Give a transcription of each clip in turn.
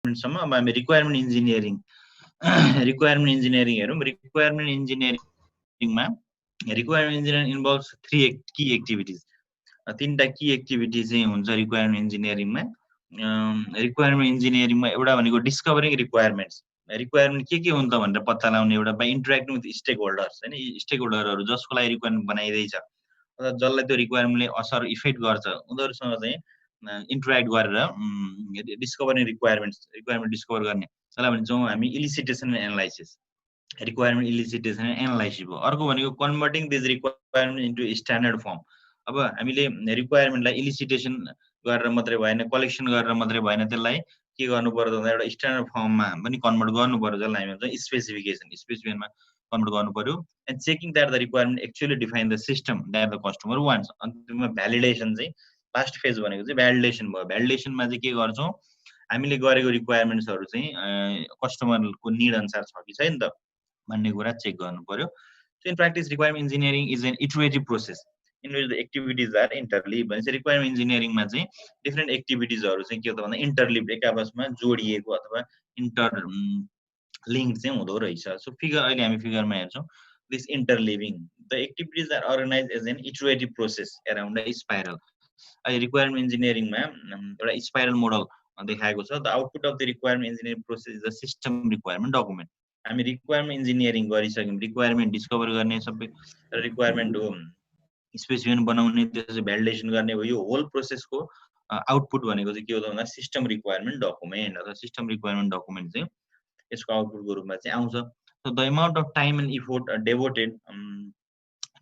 सम्म अब हामी रिक्वायरमेन्ट इन्जिनियरिङ हेरौँ रिक्वायरमेन्ट इन्जिनियरिङमा रिक्वायरमेन्ट इन्जिनियरिङ इन्भल्भ्स 3 की एक्टिभिटिज 3टा की एक्टिभिटी चाहिँ हुन्छ रिक्वायरमेन्ट इन्जिनियरिङमा रिक्वायरमेन्ट इन्जिनियरिङमा एउटा भनेको डिस्कभरिङ रिक्वायरमेन्ट्स के हुन्छ भनेर पत्ता लगाउने एउटा by interacting with stakeholders हैन स्टेक होल्डरहरू जसको लागि रिक्वायरमेन्ट बनाइदैछ अथवा जसलाई त्यो रिक्वायरमेन्टले असर इफेक्ट गर्छ उनीहरूसँग चाहिँ इन्टरेक्ट गरेर डिस्कभरिङ रिक्वायरमेन्ट डिस्कभर गर्ने त्यसलाई भन्छौँ हामी elicitation and analysis requirement elicitation and analysis भयो अर्को भनेको converting this requirement into standard form अब हामीले रिक्वायरमेन्टलाई इलिसिटेसन गरेर मात्रै भएन कलेक्सन गरेर मात्रै भएन त्यसलाई के गर्नु पर्यो भन्दा एउटा स्ट्यान्डर्ड फर्ममा पनि कन्भर्ट गर्नु पर्यो जसलाई हामी भन्छौँ स्पेसिफिकेसनमा कन्भर्ट गर्नु पर्यो and checking that the requirement actually define the system that the customer wants अन्तिममा भ्यालिडेसन चाहिँ लास्ट फेज भनेको चाहिँ भ्यालिडेसन भयो भ्यालिडेसनमा चाहिँ के गर्छौँ हामीले गरेको रिक्वायरमेन्ट्सहरू चाहिँ कस्टमरको निड अनुसार छ कि छैन त भन्ने कुरा चेक गर्नु पर्यो so in practice requirement engineering is an iterative process in which the activities are interleave भनेपछि रिक्वायरमेन्ट इन्जिनियरिङमा चाहिँ डिफ्रेन्ट एक्टिभिटिजहरू चाहिँ के हो त भन्दा इन्टरलिभ एक आपसमा जोडिएको अथवा इन्टर लिङ्क चाहिँ हुँदो रहेछ सो फिगर अहिले हामी फिगरमा हेर्छौँ this interleaving the activities are organise as an iterative process around the spiral अहिले रिक्वायरमेन्ट इन्जिनियरिङमा एउटा स्पाइरल मोडल देखाएको छ the output of the requirement engineering process is the system requirement document हामी रिक्वायरमेन्ट इन्जिनियरिङ गरिसक्यौँ रिक्वायरमेन्ट डिस्कभर गर्ने सबै requirement हो स्पेसिफिकेसन बनाउने त्यसपछि भ्यालिडेसन गर्ने हो यो होल प्रोसेसको आउटपुट भनेको चाहिँ के हो त भन्दा सिस्टम रिक्वायरमेन्ट डकुमेन्ट अथवा सिस्टम रिक्वायरमेन्ट डकुमेन्ट चाहिँ यसको आउटपुटको रूपमा चाहिँ आउँछ so the amount of time and effort devoted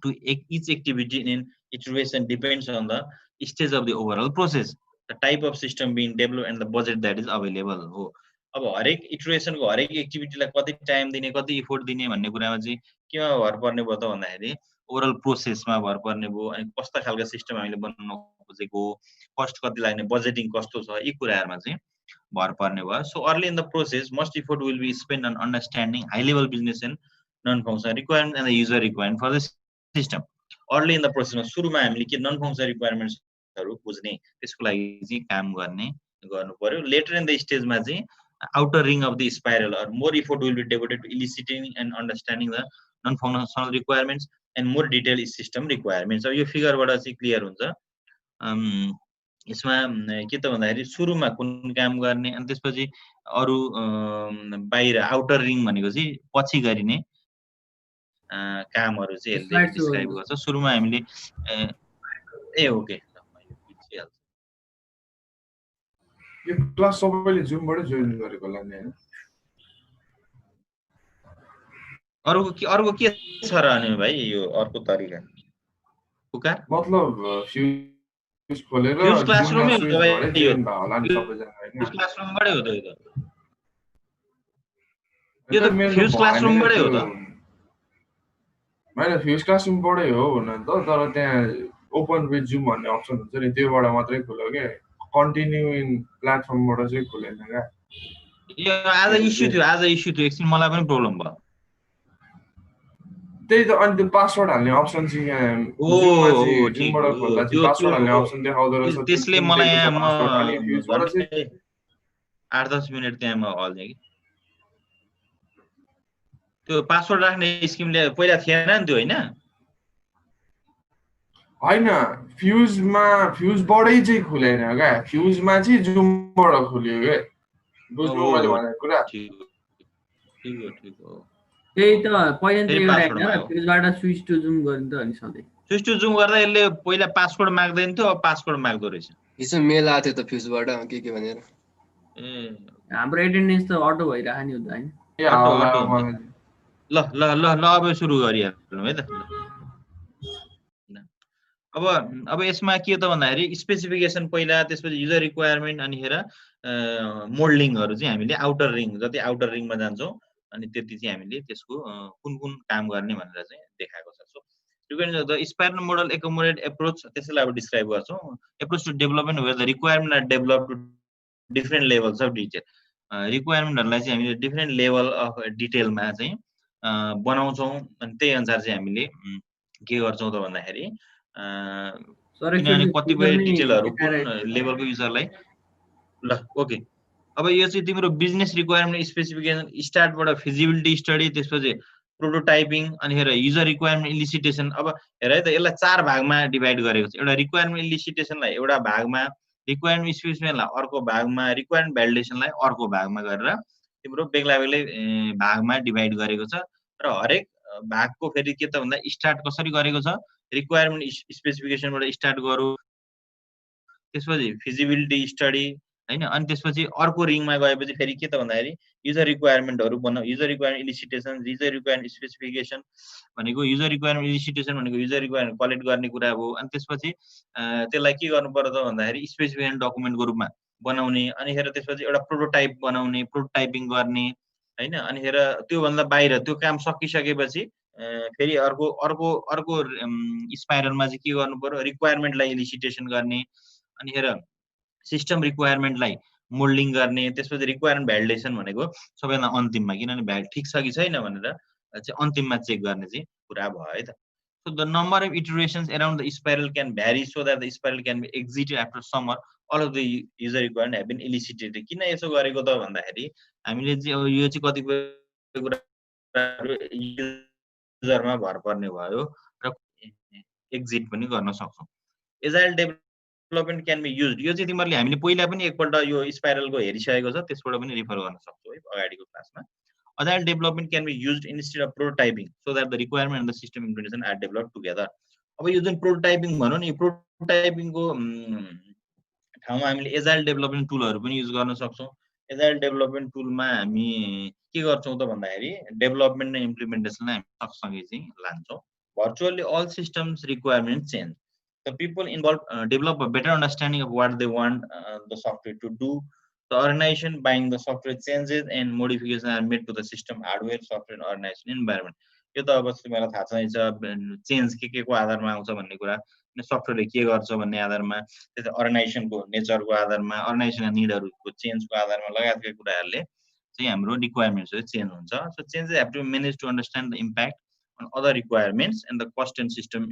to each activity in iteration depends on the stage of the overall process the type of system being develop and the budget that is available हो अब हरेक इटरेसनको हरेक एक्टिभिटीलाई कति time दिने कति effort दिने भन्ने कुरामा चाहिँ केमा भर पर्ने भयो त भन्दाखेरि ओभरअल प्रोसेसमा भर पर्ने भयो अनि कस्ता खालको सिस्टम हामीले बनाउन खोजेको कस्ट कति लाग्ने बजेटिङ कस्तो छ यी कुराहरूमा चाहिँ भर पर्ने भयो so early in the process must effort will be spend on understanding high level business and non functional requirement and the user requirement for the system early in the प्रोसेसमा सुरुमा हामीले के नन फङ्सनल रिक्वायरमेन्ट्सहरू बुझ्ने त्यसको लागि चाहिँ काम गर्नु पर्यो लेटर इन द स्टेजमा चाहिँ outer ring of the spiral or more effort will be devoted to eliciting and understanding the non-functional requirements and more detailed system requirements. So यो फिगरबाट चाहिँ क्लियर हुन्छ यसमा के त भन्दाखेरि सुरुमा कुन काम गर्ने अनि त्यसपछि अरु बाहिर आउटर रिङ भनेको चाहिँ पछि गरिने कामहरु चाहिँ यसले डिस्क्राइब गर्छ सुरुमा हामीले ओके यो क्लास सबैले जुमबाट जोइन गरेको होला नि हैन अर्को के छ र अनि भाइ यो अर्को तरिका कुका मतलब फ्युज खोलेर फ्युज क्लासरुममै हो भाइ जोइन भयो होला नि सबैजना हैन फ्युज क्लासरुमबाटै हो त यो त फ्युज क्लासरुमबाटै हो त मैले फ्युज क्लासरुमबाटै हो भन्न त तर त्यहाँ ओपन विथ जुम भन्ने अप्सन हुन्छ नि त्योबाट मात्रै खुल्यो के कन्टिन्यू इन प्लेटफर्मबाट चाहिँ खुलेन क्या यो आज इस्यु थियो एकछिन मलाई पनि प्रब्लम भयो त्यही त अनि त्यो पासवर्ड हाल्ने अप्सन चाहिँ यहाँ जुमबाट खोल्दा चाहिँ पासवर्ड हाल्ने अप्सन देखाउँदो रहेछ त्यसले मलाई यहाँ म 8-10 मिनेट त्यहाँ म हल्ने कि त्यो पासवर्ड राख्ने स्किमले पहिला थिएन नि त्यो हैन फ्युजबाटै चाहिँ खुलेन क्या फ्युजमा चाहिँ जुमबाट खुल्यो के बुझ्नु मैले भनेको कुरा ठीक हो त्यही त पहिला त्यही गरेको हैन फ्युजबाट स्विच टु जुम गरिन्छ अनि सधैँ स्विच टु जुम गर्दा यसले पहिला पासवर्ड माग्दैन थियो अब पासवर्ड माग्दो रहेछ हिजो मेल आथ्यो त फ्युजबाट के भनेर हाम्रो एटेन्डेन्स त अटो भइराख नि हुन्छ हैन ल अब सुरु गरिहाल्नु है त अब यसमा के त भन्दाखेरि स्पेसिफिकेसन पहिला त्यसपछि युजर रिक्वायरमेन्ट अनि हेर मोल्डिङहरु चाहिँ हामीले आउटर रिङ जति आउटर रिङमा जान्छौं अनि त्यति चाहिँ हामीले त्यसको कुन काम गर्ने भनेर चाहिँ देखाएको छ so the spiral model accommodate approach त्यसैलाई अब डिस्क्राइब गर्छौं approach to development where the requirement are develop to different levels of detail रिक्वायरमेन्टहरुलाई चाहिँ हामीले डिफरेन्ट लेभल अफ डिटेलमा चाहिँ बनाउँछौं अनि त्यही अनुसार चाहिँ हामीले के गर्छौं त भन्दाखेरि किनभने कतिपय डिटेलहरु कुन लेभलको युजरलाई ल ओके अब यो चाहिँ तिम्रो बिजनेस रिक्वायरमेन्ट स्पेसिफिकेसन स्टार्टबाट फिजिबिलिटी स्टडी त्यसपछि प्रोटोटाइपिङ अनि हेर युजर रिक्वायरमेन्ट इलिसिटेसन अब हेर है त यसलाई 4 भागमा डिभाइड गरेको छ एउटा रिक्वायरमेन्ट इलिसिटेसनलाई एउटा भागमा रिक्वायरमेन्ट स्पेसिफिकेसनलाई अर्को भागमा रिक्वायरमेन्ट भ्यालिडेसनलाई अर्को भागमा गरेर तिम्रो बेग्ला बेग्लै भागमा डिभाइड गरेको छ र हरेक भागको फेरि के त भन्दा स्टार्ट कसरी गरेको छ रिक्वायरमेन्ट स्पेसिफिकेसनबाट स्टार्ट गरौँ त्यसपछि फिजिबिलिटी स्टडी हैन अनि त्यसपछि अर्को रिङमा गएपछि फेरि के त भन्दाखेरि युजर रिक्वायरमेन्टहरु बनाउ user requirement elicitation user requirement specification भनेको युजर रिक्वायरमेन्ट इलिसिटेसन भनेको युजर रिक्वायरमेन्ट कलेक्ट गर्ने कुरा हो अनि त्यसपछि त्यसलाई के गर्नु पर्छ त भन्दाखेरि स्पेसिफिकेसन डकुमेन्टको रूपमा बनाउने अनि हेर त्यसपछि एउटा प्रोटोटाइप बनाउने प्रोटोटाइपिङ गर्ने हैन अनि हेर त्यो भन्दा बाहिर त्यो काम सकिसकेपछि फेरि अर्को अर्को अर्को स्पाइरलमा चाहिँ के गर्नु पर्यो रिक्वायरमेन्टलाई इलिसिटेसन गर्ने अनि हेर सिस्टम रिक्वायरमेन्टलाई मोल्डिङ गर्ने त्यसपछि रिक्वायरमेन्ट भ्यालिडेसन भनेको सबैभन्दा अन्तिममा किनभने ठिक छ कि छैन भनेर चाहिँ अन्तिममा चेक गर्ने चाहिँ कुरा भयो है त so the number of iterations around the spiral can vary so that the spiral can be exited after some or all of the user requirement have been elicited किन यसो गरेको त भन्दाखेरि हामीले चाहिँ अब यो चाहिँ कतिपय कुराहरु युजरमा भर पर्ने भयो र एक्जिट पनि गर्न सक्छौं agile development can be used यो चाहिँ तिमीहरूले हामीले पहिला पनि एकपल्ट यो स्पाइरलको हेरिसकेको छ त्यसबाट पनि रिफर गर्न सक्छौ है अगाडिको क्लासमा agile development can be used instead of prototyping so that the requirement and the system implementation are developed together अब यो जुन प्रोटोटाइपिङ भनौँ नि प्रोटोटाइपिङको ठाउँमा हामीले एजाइल डेभलपमेन्ट टुलहरु पनि युज गर्न सक्छौं एजाइल डेभलपमेन्ट टुलमा हामी के गर्छौं त भन्दाखेरि डेभलपमेन्ट र इम्प्लिमेन्टेसनलाई हामी सँगसँगै चाहिँ लान्छौं virtually all systems requirements change. The people involved develop a better understanding of what they want the software to do. The organization buying the software changes and modifications are made to the system hardware, software, and organization environment. यो त अब तिमीलाई थाहा छ change के को आधारमा आउँछ भन्ने कुरा सफ्टवेयरले के गर्छ भन्ने आधारमा त्यसै अर्गनाइजेसनको नेचरको आधारमा अर्गनाइजेसनका निडहरुको चेन्जको आधारमा लगायतका कुराहरुले चाहिँ हाम्रो रिक्वायरमेन्ट्सहरु चेन्ज हुन्छ so changes have to be manage to understand the impact on other requirements and the cost and system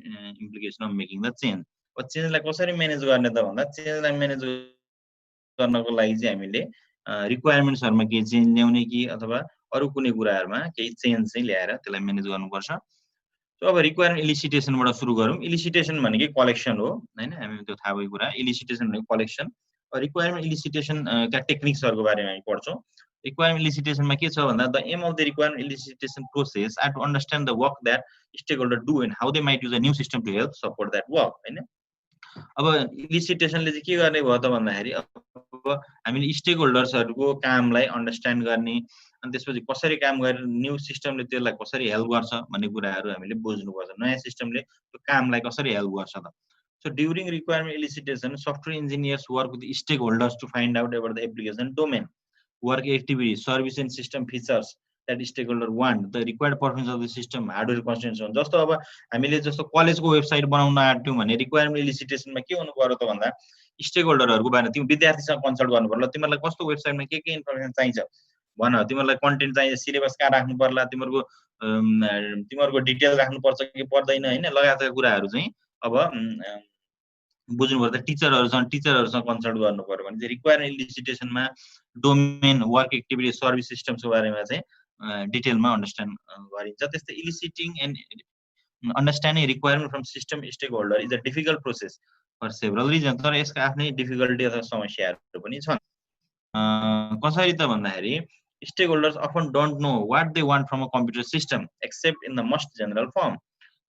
implication of making the change. अब चेन्जलाई कसरी म्यानेज गर्ने त भन्दा चेन्जलाई म्यानेज गर्नको लागि चाहिँ हामीले रिक्वायरमेन्ट्सहरुमा के चेन्ज ल्याउने कि अथवा अरु कुनै कुराहरुमा केही चेन्ज चाहिँ ल्याएर त्यसलाई म्यानेज गर्नुपर्छ सो अब रिक्वायरमेन्ट इलिसिटेसनबाट सुरु गरौँ इलिसिटेसन भनेकै कलेक्सन हो हैन हामी त्यो थाहा भएको कुरा इलिसिटेसन भनेको कलेक्सन रिक्वायरमेन्ट इलिसिटेसन का टेक्निक्सहरुको बारेमा हामी पढ्छौं requirement elicitation ma ke cha bhanda the aim of the requirement elicitation process are to understand the work that stakeholder do and how they might use a new system to help support that work हैन अब elicitation ले चाहिँ के गर्ने भयो त भन्दाखेरि अब हामीले स्टेकहोल्डर्सहरुको कामलाई अन्डरस्ट्यान्ड गर्ने अनि त्यसपछि कसरी काम गरेर न्यू सिस्टमले त्यसलाई कसरी हेल्प गर्छ भन्ने कुराहरु हामीले बुझ्नुपर्छ नयाँ सिस्टमले त्यो कामलाई कसरी हेल्प गर्छ त so during requirement elicitation software engineers work with stakeholders to find out about the application domain work activity, service and system features that stakeholder want, the required performance of the system, hardware constraints on. जस्तो अब हामीले जस्तो कलेजको website बनाउन आट्यौं भने requirement इलिसिटेसनमा के हुनु पर्यो त भन्दा स्टेकहोल्डरहरुको बारेमा तिमी विद्यार्थीसँग कन्सल्ट गर्नु पर्ला तिमीलाई कस्तो वेबसाइटमा के इन्फर्मेसन चाहिन्छ भन तिमीलाई कन्टेन्ट चाहिन्छ सिलेबस कहाँ राख्नु पर्ला तिमीहरुको डिटेल राख्नु पर्छ कि पर्दैन हैन लगायतका कुराहरु चाहिँ अब बुझ्नु पर्छ टिचरहरुसँग कन्सल्ट गर्नु पर्यो भने चाहिँ रिक्वायरमेन्ट इलिसिटेसनमा डोमेन वर्क एक्टिभिटी सर्भिस सिस्टम्सको बारेमा चाहिँ डिटेलमा अन्डरस्ट्यान्ड गरिन्छ त्यस्तै eliciting and understanding requirement from system stakeholder is a difficult process for several reason तर यसका आफ्नै डिफिकल्टी अथवा समस्याहरु पनि छन् कसरी त भन्दाखेरि stakeholders often don't know what they want from a computer system accept in the most general form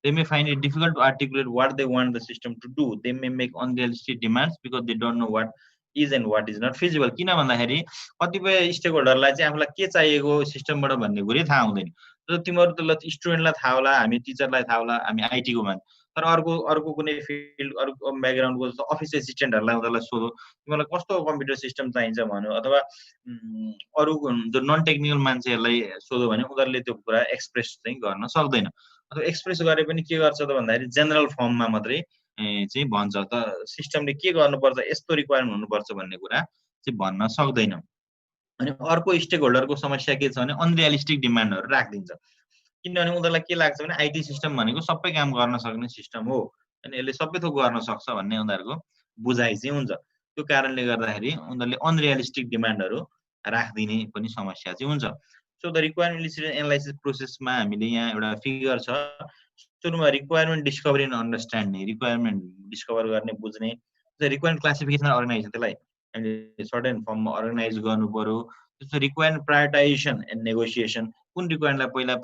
they may find it difficult to articulate what they want the system to do they may make unrealistic demands because they don't know what is and what is not feasible किन भन्दाखेरि कतिपय स्टेकहोल्डरलाई चाहिँ आफुलाई के चाहिएको सिस्टमबाट भन्ने कुरै थाहा हुँदैन र तिमीहरु त स्टुडेन्टलाई थाहा होला हामी टिचरलाई थाहा होला हामी आईटी को मान तर अर्को कुनै फिल्ड अर्को ब्याकग्राउन्डको जस्तो अफिस एसिस्टेन्टहरुलाई उनीहरुलाई सोधो तिमीलाई कस्तो कम्प्युटर सिस्टम चाहिन्छ भन्यो अथवा अरु जो नन टेक्निकल मान्छेहरुलाई सोधो भने उनीहरुले त्यो कुरा एक्सप्रेस चाहिँ गर्न सक्दैन अथवा एक्सप्रेस गरे पनि के गर्छ त भन्दाखेरि जनरल फर्ममा मात्रै चाहिँ भन्छ त सिस्टमले के गर्नुपर्छ यस्तो रिक्वायरमेन्ट हुनुपर्छ भन्ने कुरा चाहिँ भन्न सक्दैन अनि अर्को स्टेकहोल्डरको समस्या के छ भने अनरियलिस्टिक डिमान्डहरु राख्दिन्छ किनभने उनीहरुलाई के लाग्छ भने आईटी सिस्टम भनेको सबै काम गर्न सक्ने सिस्टम हो अनि यसले सबै थोक गर्न सक्छ भन्ने उनीहरुको बुझाइ चाहिँ हुन्छ त्यो कारणले गर्दाखेरि उनीहरुले अनरियलिस्टिक डिमान्डहरु राख्दिने पनि समस्या चाहिँ हुन्छ सो द रिक्वायरमेन्ट इलिसिटेसन एनालाइसिस प्रोसेसमा हामीले यहाँ एउटा फिगर छ सुरुमा requirement discovery and understanding requirement discover गर्ने बुझ्ने रिक्वायरमेन्ट क्लासिफिकेसन अर्गनाइजेसन त्यसलाई हामीले सर्टेन फर्ममा अर्गनाइज गर्नु पर्यो त्यस्तो रिक्वायरमेन्ट प्रायोरिटाइजेसन एन्ड नेगोसिएसन कुन रिक्वायरमेन्टलाई पहिला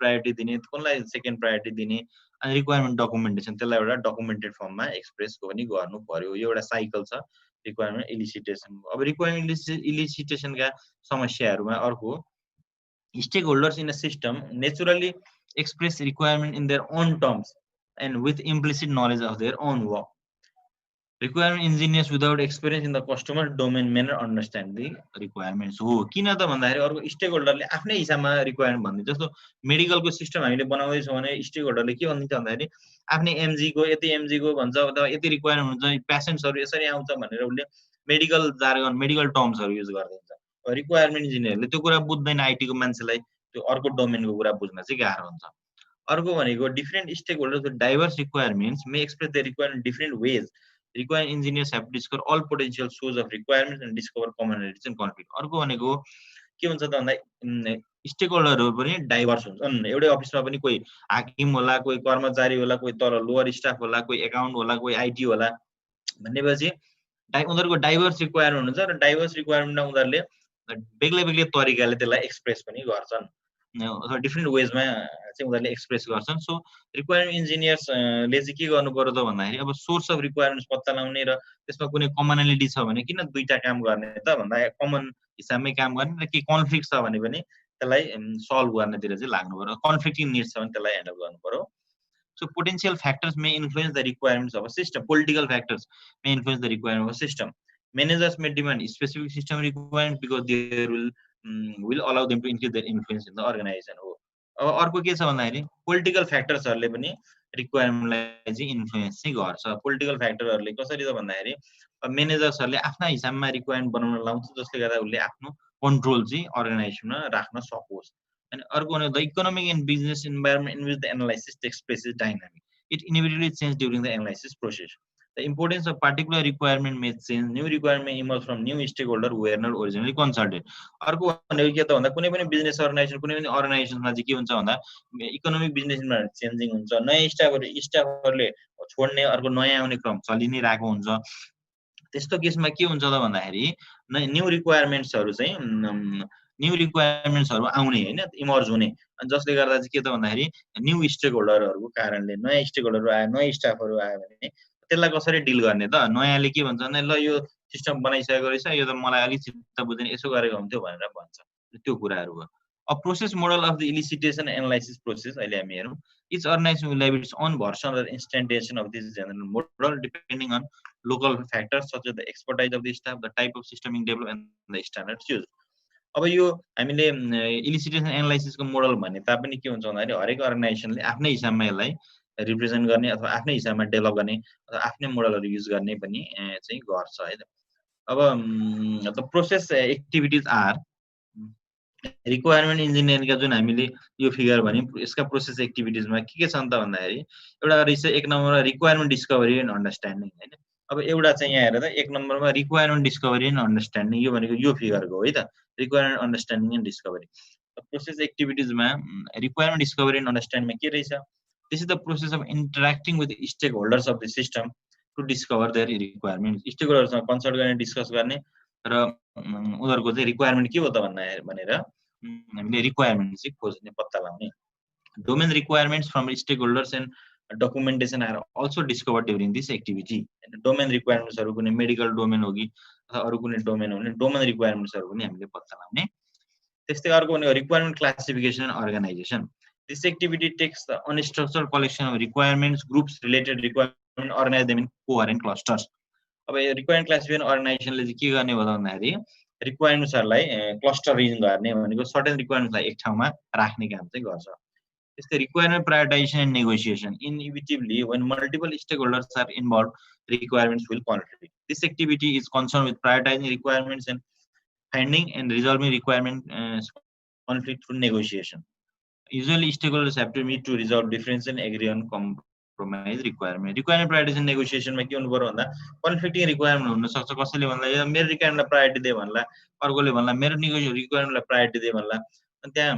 प्रायोरिटी दिने कुनलाई सेकेन्ड प्रायोरिटी दिने अनि रिक्वायरमेन्ट डकुमेन्टेसन त्यसलाई एउटा डकुमेन्टेड फर्ममा एक्सप्रेस पनि गर्नु पर्यो यो एउटा साइकल छ रिक्वायरमेन्ट इलिसिटेसन अब रिक्वायरमेन्ट इलिसिटेसनका समस्याहरूमा अर्को stakeholders in a system naturally express requirement in their own terms and with implicit knowledge of their own work. Requirement engineers without experience in the customer domain may not understand the requirements. हो किन त भन्दाखेरि अर्को stake होल्डरले आफ्नै हिसाबमा requirement भन्दिन्छ जस्तो मेडिकलको system हामीले बनाउँदै छौँ भने स्टेक होल्डरले के भनिदिन्छ भन्दाखेरि आफ्नै एमजी को भन्छ अथवा यति रिक्वायरमेन्ट हुन्छ पेसेन्ट्सहरू यसरी आउँछ भनेर उसले मेडिकल जार्गन मेडिकल टर्म्सहरू युज गरिदिन्छ रिक्वायरमेन्ट इन्जिनियरले त्यो कुरा बुझ्दैन आइटी को मान्छेलाई त्यो अर्को डोमेनको कुरा बुझ्न चाहिँ गाह्रो हुन्छ अर्को भनेको different stakeholders with diverse requirements may express the requirement different ways requirement engineers have discover all potential source of requirements and discover commonalities and conflict अर्को भनेको के हुन्छ त भन्दा स्टेक होल्डरहरू पनि डाइभर्स हुन्छन् एउटै अफिसमा पनि कोही हाकिम होला कोही कर्मचारी होला कोही तल लोवर स्टाफ होला कोही एकाउन्ट होला कोही आइटी होला भनेपछि उनीहरूको डाइभर्स रिक्वायरमेन्ट हुन्छ र डाइभर्स रिक्वायरमेन्टमा उनीहरूले बेग्लै बेग्लै तरिकाले त्यसलाई एक्सप्रेस पनि गर्छन् अथवा डिफ्रेन्ट वेजमा चाहिँ उनीहरूले एक्सप्रेस गर्छन् सो रिक्वायरमेन्ट इन्जिनियर्सले चाहिँ के गर्नु पर्यो त भन्दाखेरि अब सोर्स अफ रिक्वायरमेन्ट्स पत्ता लगाउने र त्यसमा कुनै कमनलिटी छ भने किन दुईटा काम गर्ने त भन्दा कमन हिसाबमै काम गर्ने र के कन्फ्लिक्ट छ भने पनि त्यसलाई सल्भ गर्नेतिर चाहिँ लाग्नु पर्यो कन्फ्लिक्टिङ निड्स छ भने त्यसलाई ह्यान्डल गर्नु पर्यो So potential factors may influence the requirements of a system. Political factors may influence the requirement of a system. Managers may demand specific system requirements because they will allow them to increase their influence in the organization. अर्को के छ भन्दाखेरि political फ्याक्टर्सहरूले पनि रिक्वायरमेन्टलाई चाहिँ influence चाहिँ गर्छ political फ्याक्टरहरूले कसरी त भन्दाखेरि म्यानेजर्सहरूले आफ्ना हिसाबमा रिक्वायरमेन्ट बनाउन लाउँछ जसले गर्दा उसले आफ्नो कन्ट्रोल चाहिँ अर्गनाइजेसनमा राख्न सकोस् And the economic and business environment in which the analysis takes place is dynamic. It inevitably changes during the analysis process. The importance of particular requirement may change. New requirement may emerge from new stakeholder who were not originally consulted. अर्को भनेको के त भन्दा कुनै पनि business organisation कुनै पनि अर्गनाइजेसनमा चाहिँ के हुन्छ भन्दा इकोनोमिक बिजनेस इन्भाइरोमेन्ट चेन्जिङ हुन्छ नयाँ स्टाफहरूले छोड्ने अर्को नयाँ आउने क्रम चलि नै रहेको हुन्छ त्यस्तो केसमा के हुन्छ त भन्दाखेरि न्यू रिक्वायरमेन्ट्सहरू चाहिँ न्यू रिक्वायरमेन्ट्सहरू आउने हैन इमर्ज हुने अनि जसले गर्दा चाहिँ के त भन्दाखेरि न्यू स्टेक होल्डरहरूको कारणले नयाँ स्टेक होल्डरहरू आयो नयाँ स्टाफहरू आयो भने त्यसलाई कसरी डिल गर्ने त नयाँले के भन्छ भने ल यो सिस्टम बनाइसकेको रहेछ यो त मलाई अलिक चित्त बुझ्दैन यसो गरेको हुन्थ्यो भनेर भन्छ त्यो कुराहरू हो A process model of the elicitation analysis process अहिले हामी हेरौँ each organization will have its own version or instantiation of this general model depending on local factors such as the expertise of the staff the type of system being developed and the standards used अब यो हामीले इलिसिटेसन एनालाइसिसको model भन्ने तापनि के हुन्छ भन्दाखेरि हरेक अर्गनाइजेसनले आफ्नै हिसाबमा यसलाई रिप्रेजेन्ट गर्ने अथवा आफ्नै हिसाबमा डेभलप गर्ने अथवा आफ्नै मोडलहरू युज गर्ने पनि चाहिँ गर्छ है अब the process activities are requirement इन्जिनियरिङका जुन हामीले यो फिगर भन्यौँ यसका प्रोसेस एक्टिभिटिजमा के छन् त भन्दाखेरि एउटा रहेछ एक नम्बरमा रिक्वायरमेन्ट डिस्कभरी एन्ड अन्डरस्ट्यान्डिङ हैन अब एउटा चाहिँ यहाँ हेरेर एक नम्बरमा रिक्वायरमेन्ट डिस्कभरी एन्ड अन्डरस्ट्यान्डिङ यो भनेको यो फिगरको हो है त requirement understanding and discovery process एक्टिभिटिजमा रिक्वायरमेन्ट डिस्कभरी एन्ड अन्डरस्ट्यान्डिङमा के रहेछ this is the process of interacting with stakeholders of the system to discover their requirement स्टेक होल्डरसँग कन्सल्ट गर्ने डिस्कस गर्ने र उनीहरूको चाहिँ रिक्वायरमेन्ट के हो त भनेर हामीले रिक्वायरमेन्ट चाहिँ खोज्ने पत्ता लगाउने domain requirements from stakeholders and documentation are also discovered during this activity. Domain requirements are कुनै medical domain होगी अथवा अरु कुनै domain हो भने domain requirements हरु पनि हामीले पत्ता लगाउने त्यस्तै अर्को भनेको requirement classification and organization. This activity takes the unstructured collection of requirements groups related requirement organize them in coherent clusters. अब यो requirement classification organization ले चाहिँ के गर्ने हो भन्दाखेरि requirements हरुलाई clustering गर्ने भनेको certain requirements लाई एक ठाउँमा राख्ने काम चाहिँ गर्छ It's the requirement prioritization and negotiation. Inevitably, when multiple stakeholders are involved, requirements will conflict. This activity is concerned with prioritizing requirements and finding and resolving requirement conflict through negotiation. Usually, stakeholders have to meet to resolve differences and agree on compromise requirement. Requirement prioritization negotiation मा के हुनु पर्यो भन्दा conflicting requirement हुन सक्छ. कसैले भन्ला यो मेरो रिक्वायरमेन्टलाई प्रायोरिटी दे भन्ला, अर्कोले भन्ला मेरो रिक्वायरमेन्टलाई प्रायोरिटी दे भन्ला. अनि त्यहाँ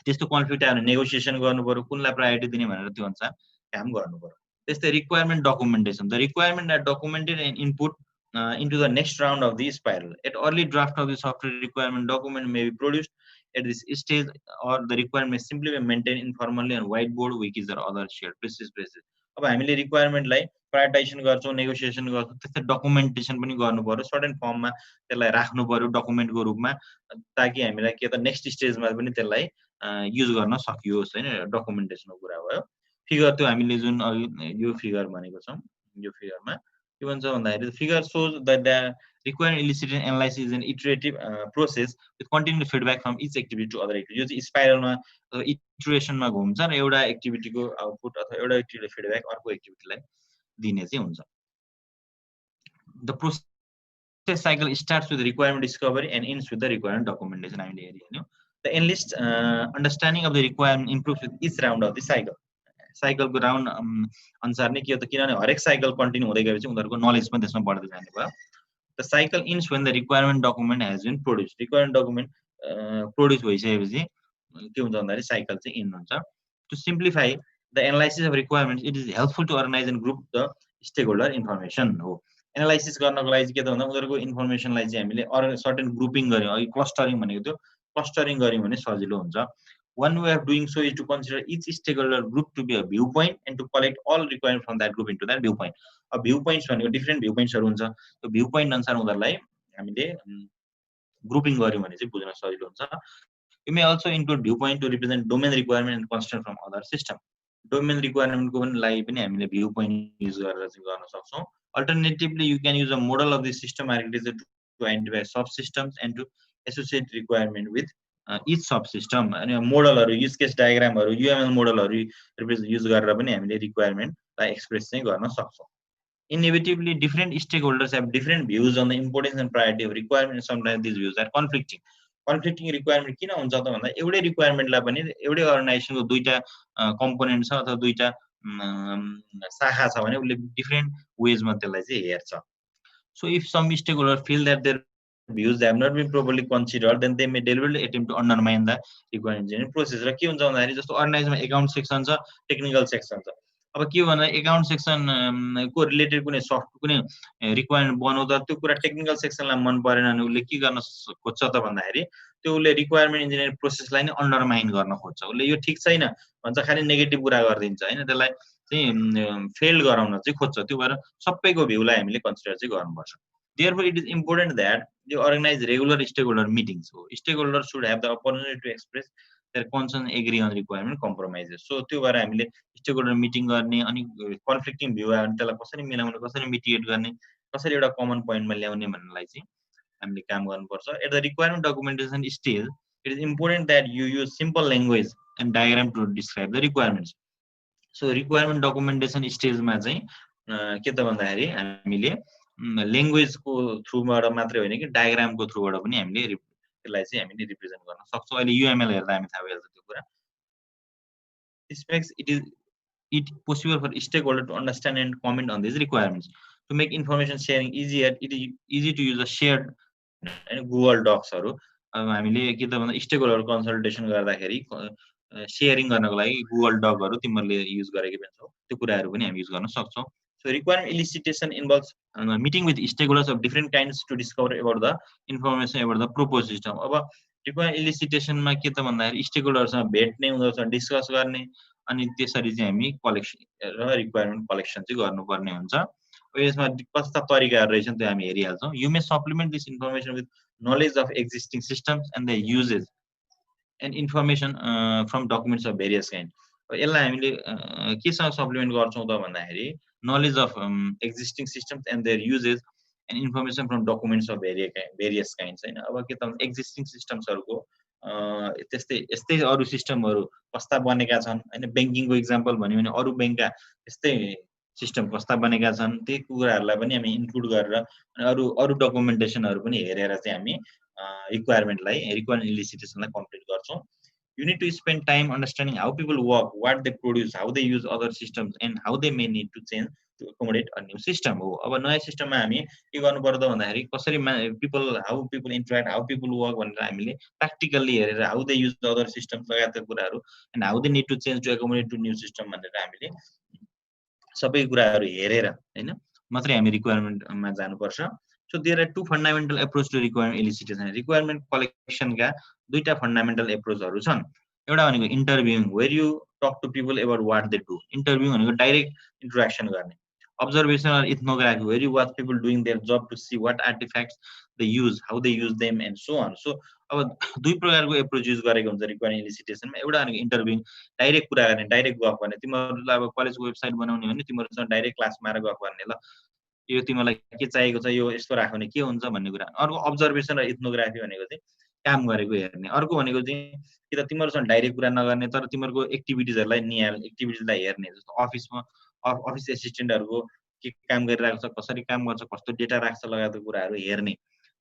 त्यस्तो कन्फ्लिक्ट आयो भने नेगोसिएसन गर्नु पर्यो, कुनलाई प्रायोरिटी दिने भनेर त्यो अनुसार काम गर्नु पर्यो. त्यस्तै requirement documentation. The requirement are documented and input into the next round of the spiral. At early draft of the software requirement document may be produced at this stage, or the requirement may simply be maintained informally on whiteboard, wikis or other shared places. अब हामीले रिक्वायरमेन्टलाई प्रायोरिटाइजेसन गर्छौं, negotiation गर्छौं, त्यस्तै documentation पनि गर्नु पर्यो, certain फर्ममा त्यसलाई राख्नु पर्यो डकुमेन्टको रूपमा, ताकि हामीलाई के त नेक्स्ट स्टेजमा पनि त्यसलाई युज गर्न सकियोस् हैन. डकुमेन्टेसनको कुरा भयो. फिगर त्यो हामीले जुन यो फिगर भनेको छौं, यो फिगरमा के भन्छ भन्दाखेरि the figure shows that the requirement elicitation analysis is an iterative process with continuous feedback from each activity to other activity. यो चाहिँ स्पाइरलमा इटरेसनमा घुम्छ र एउटा एक्टिभिटीको आउटपुट अथवा एउटा एक्टिभिटीको फिडब्याक अर्को एक्टिभिटीलाई दिने चाहिँ हुन्छ. The process cycle starts with the requirement discovery and ends with the requirement documentation. हामीले हेरिहाल्यौं. The enlist understanding of the requirement improves with each round of the cycle. साइकलको राउन्ड अनुसार नै के हो त, किनभने हरेक साइकल कन्टिन्यू हुँदै गएपछि उनीहरुको नलेज पनि त्यसमा बढ्दै जाने भयो. The cycle ends when the requirement document has been produce. Requirement document produce भइसकेपछि के हुन्छ भन्दाखेरि साइकल चाहिँ इन हुन्छ. To simplify the analysis of requirements, it is helpful to organize and group the stakeholder information हो. Analysis गर्नको लागि के त भन्दा उनीहरुको इन्फर्मेसनलाई चाहिँ हामीले सर्टेन ग्रुपिङ गर्यौं. अघि क्लस्टरिङ भनेको थियो, क्लस्टरिङ गर्यौं भने सजिलो हुन्छ. One way of doing so is to consider each stakeholder group to be a viewpoint and to collect all requirements from that group into that viewpoint. A viewpoints भनेको different viewpointsहरु हुन्छ. त्यो viewpoint अनुसार उनीहरुलाई हामीले ग्रुपिङ गर्यौं भने चाहिँ बुझ्न सजिलो हुन्छ. You may also include viewpoint to represent domain requirement and constraint from other system. Domain requirement को पनि लागि पनि हामीले viewpoint युज गरेर चाहिँ गर्न सक्छौं. Alternatively, you can use a model of the system architecture to identify subsystems and to associate requirement with each subsystem. अनि मोडलहरु, युज केस डायग्रामहरु, UML मोडलहरु युज गरेर पनि हामीले रिक्वायरमेन्टलाई एक्सप्रेस चाहिँ गर्न सक्छौं. Inevitably, different stakeholders have different views on the importance and priority of requirement, and sometimes these views are conflicting. Conflicting requirement किन हुन्छ त भन्दा एउटै रिक्वायरमेन्टलाई पनि एउटै अर्गनाइजेसनको दुईटा कम्पोनेन्ट छ अथवा दुईटा शाखा छ भने उले डिफरेन्ट वेजमा त्यसलाई चाहिँ हेर्छ. So if some stakeholders feel that their views have not been properly considered, then they may deliberately attempt to undermine the requirement engineering process. र के हुन्छ भन्दाखेरि जस्तो अर्गनाइजमा अकाउन्ट सेक्सन छ, टेक्निकल सेक्सन छ. अब के भन्दा अकाउन्ट सेक्सन को रिलेटेड कुनै कुनै रिक्वायरमेन्ट बनाउँदा त्यो कुरा टेक्निकल सेक्सनलाई मन परेन अनि उले के गर्न खोज्छ त भन्दाखेरि त्यो उले रिक्वायरमेन्ट इन्जिनियरिङ प्रोसेसलाई नै अन्डरमाइन गर्न खोज्छ. उले यो ठीक छैन भन्छ, खाली नेगेटिभ कुरा गर्दिन्छ हैन, त्यसलाई चाहिँ फेल गराउन चाहिँ खोज्छ. त्यो भएर सबैको भ्यूलाई हामीले कन्सिडर चाहिँ गर्नुपर्छ. Therefore, it is important that they organize regular stakeholder meetings. So, stakeholders should have the opportunity to express their concerns, agree on requirement, compromises. So, त्यो भएर हामीले stakeholder meeting गर्ने अनि conflicting view आयो भने त्यसलाई कसरी मिलाउने, कसरी mitigate गर्ने, कसरी एउटा common point मा ल्याउने भन्नेलाई चाहिँ हामीले काम गर्नुपर्छ. At the requirement documentation stage, it is important that you use simple language and diagram to describe the requirements. So, requirement documentation stage मा चाहिँ के त भन्दाखेरि हामीले ल्याङ्ग्वेजको थ्रुबाट मात्रै होइन कि डायग्रामको थ्रुबाट पनि हामीले त्यसलाई चाहिँ हामीले रिप्रेजेन्ट गर्न सक्छौं. अहिले UML हेर्दा हामी थाहा भइहाल्छ त्यो कुरा. This makes it possible for stakeholder to understand and comment on these requirements. To make information sharing easier, it is easy to use a shared Google Docs हरु. अब हामीले के त भन्दा स्टेकहोल्डर कन्सल्टेसन गर्दाखेरि शेयरिङ गर्नको लागि Google Doc हरु तिमीहरुले युज गरेकै पनि छौ. त्यो कुराहरु पनि हामी युज गर्न सक्छौं. So requirement elicitation involves meeting with stakeholders of different kinds to discover about the information about the proposed system. अब requirement elicitation मा के त भन्दाखेरि स्टेकहोल्डरसँग भेट्ने, उनीहरुसँग डिस्कस गर्ने अनि त्यसरी चाहिँ हामी कलेक्सन र रिक्वायरमेन्ट कलेक्सन चाहिँ गर्नुपर्ने हुन्छ. यसमा कस्ता तरिकाहरु रहेछन् त्यो हामी हेरिहाल्छौं. You may supplement this information with knowledge of existing systems and their uses and information from documents of various kind. यसलाई हामीले केसँग सप्लिमेन्ट गर्छौं त भन्दाखेरि knowledge of existing systems and their uses and information from documents of various kinds हैन. अब के त existing systems हरुको यस्तै अरु सिस्टमहरु कस्ता बनेका छन् हैन. बैंकिङको एक्जाम्पल भन्यो भने अरु बैंकका यस्तै सिस्टम कस्ता बनेका छन् त्यही कुराहरुलाई पनि हामी इन्क्लुड गरेर अनि अरु डकुमेन्टेसनहरु पनि हेरेर चाहिँ हामी रिक्वायरमेन्ट इलिसिटेसनलाई कम्प्लिट गर्छौं. You need to spend time understanding how people work, what they produce, how they use other systems, and how they may need to change to accommodate a new system. हो अब नयाँ सिस्टममा हामी के गर्नु पर्दा भन्दाखेरि कसरी people how people interact, how people work भनेर हामीले practically हेरेर how they use the other systems लगायतका कुराहरू and how they need to change to accommodate to new system भनेर हामीले सबै कुराहरू हेरेर हैन मात्रै हामी रिक्वायरमेन्टमा जानुपर्छ. So there are two fundamental approach to requirement elicitation. Requirement collection का दुईटा fundamental approach हरू छन्. एउटा भनेको interviewing, where you talk to people about what they do. Interviewing भनेको direct interaction गर्ने. Observation or ethnography, where you watch people doing their job to see what artifacts they use, how they use them, and so on. So अब दुई प्रकारको approach use गरेको हुन्छ requirement एलिसिटेसनमा. एउटा भनेको इन्टरभ्युइङ, direct कुरा गर्ने, डाइरेक्ट गफ गर्ने. तिमीहरूलाई अब कलेजको वेबसाइट बनाउने हो भने तिमीहरूसँग डाइरेक्ट क्लासमा आएर गफ गर्ने. ल यो तिमीलाई के चाहिएको छ, यो यस्तो राख्यो भने के हुन्छ भन्ने कुरा. अर्को अब्जर्भेसन र इथ्नोग्राफी भनेको चाहिँ काम गरेको हेर्ने. अर्को भनेको चाहिँ कि त तिमीहरूसँग डाइरेक्ट कुरा नगर्ने तर तिमीहरूको एक्टिभिटिजहरूलाई एक्टिभिटिजलाई हेर्ने. जस्तो अफिसमा अफिस एसिस्टेन्टहरूको के काम गरिरहेको छ, कसरी काम गर्छ, कस्तो डेटा राख्छ लगायतको कुराहरू हेर्ने.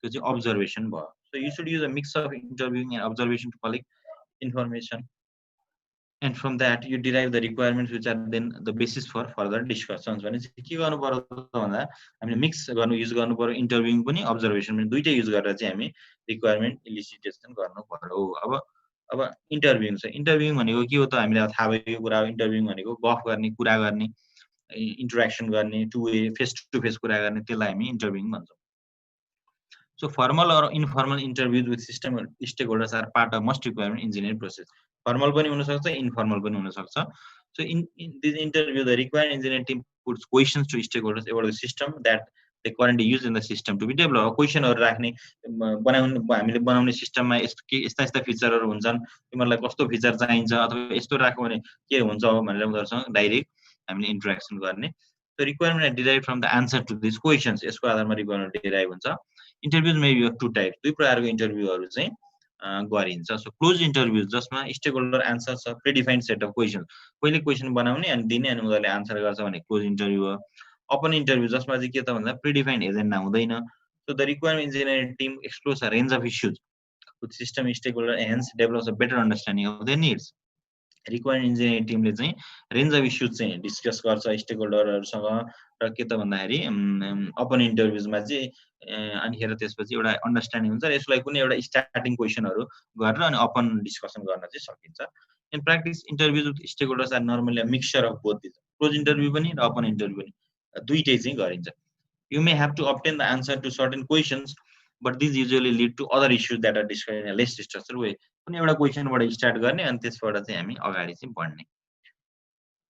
त्यो चाहिँ अब्जर्भेसन भयो. So you should use a mix of interviewing and observation to collect information, and from that you derive the requirements which are then the basis for further discussions. भने चाहिँ के गर्नु पर्यो भन्दा हामीले मिक्स गर्नु युज गर्नु पर्यो. इन्टरभ्युइङ पनि अब्जर्भेसन पनि दुईटै युज गरेर चाहिँ हामी रिक्वायरमेन्ट एलिसिटेसन गर्नु पर्यो. अब इन्टरभ्युइङ छ. इन्टरभ्युइङ भनेको के हो त हामीलाई थाहा भएको कुरा हो. इन्टरभ्युइङ भनेको गफ गर्ने, कुरा गर्ने, इन्टरेक्सन गर्ने, two way face to face कुरा गर्ने, त्यसलाई हामी इन्टरभ्युइङ भन्छौँ. So formal or informal interviews with system stakeholders are part of most requirement engineering process. Formal पनि हुन सक्छ, informal पनि हुन सक्छ. So in this interview, the requirement engineering team puts questions to stakeholders about the system that they currently use in the system to be developed. क्वेशनहरु राख्ने, हामीले बनाउने सिस्टममा यस्ता यस्ता फिचरहरु हुन्छन्, तिमीहरूलाई कस्तो फिचर चाहिन्छ अथवा यस्तो राख्यो भने के हुन्छ भनेर उनीहरुसँग डाइरेक्ट हामीले इन्टरेक्सन गर्ने. So requirement are derived from the answer to these questions. यसको आधारमा रिक्वायरमेन्ट डेराइभ हुन्छ. Interviews may be of two types. दुई प्रकारको इन्टरभ्युहरु चाहिँ गरिन्छ. So closed interviews जसमा stakeholder answers a predefined set of questions, पहिले क्वेशन बनाउने अनि दिने अनि उनीहरुले आन्सर गर्छ भने क्लोज इन्टरभ्यु हो. ओपन इन्टरभ्यु जसमा चाहिँ के त भन्दा प्रिडिफाइन्ड एजेन्डा हुँदैन. So the requirement engineering team explores a range of issues with system stakeholder and hence develops a better understanding of their needs. Requirement engineering टिमले चाहिँ रेन्ज अफ इस्युज चाहिँ discuss गर्छ स्टेकहोल्डरहरुसँग र के त भन्दाखेरि ओपन इन्टरभ्युजमा चाहिँ अनिखेर त्यसपछि एउटा अन्डरस्ट्यान्डिङ हुन्छ र यसलाई कुनै एउटा स्टार्टिङ क्वेशनहरु गरेर अनि ओपन डिस्कसन गर्न चाहिँ सकिन्छ. In practice interviews with stakeholders are normally a mixture of both this. Close interview पनि र ओपन इन्टरभ्यु पनि दुईटै चाहिँ गरिन्छ. You may have to obtain the answer to certain questions, but these usually lead to other issues that are discussed in a less structured way. कुनै एउटा क्वेशनबाट start गर्ने अनि त्यसबाट चाहिँ हामी अगाडि चाहिँ बढ्ने.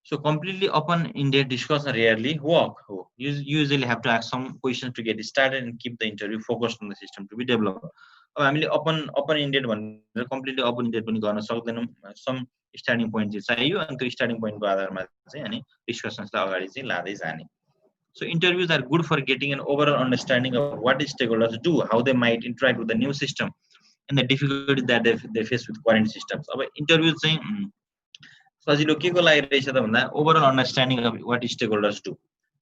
So completely open-ended discussion rarely work. You usually have to ask some questions to get started and keep the interview focused on the system to be developed. अब हामीले open-ended भनेर completely open-ended पनि गर्न सक्दैनौं. Some starting point चाहिँ चाहियो अनि त्यो starting point को आधारमा चाहिँ अनि डिस्कसन्सलाई अगाडि चाहिँ लादै जाने. So interviews are good for getting an overall understanding of what stakeholders do, how they might interact with the new system, and the difficulties that they face with current systems. अब interview चाहिँ सजिलो के को लागि रहेछ त भन्दा overall understanding of what stakeholders do.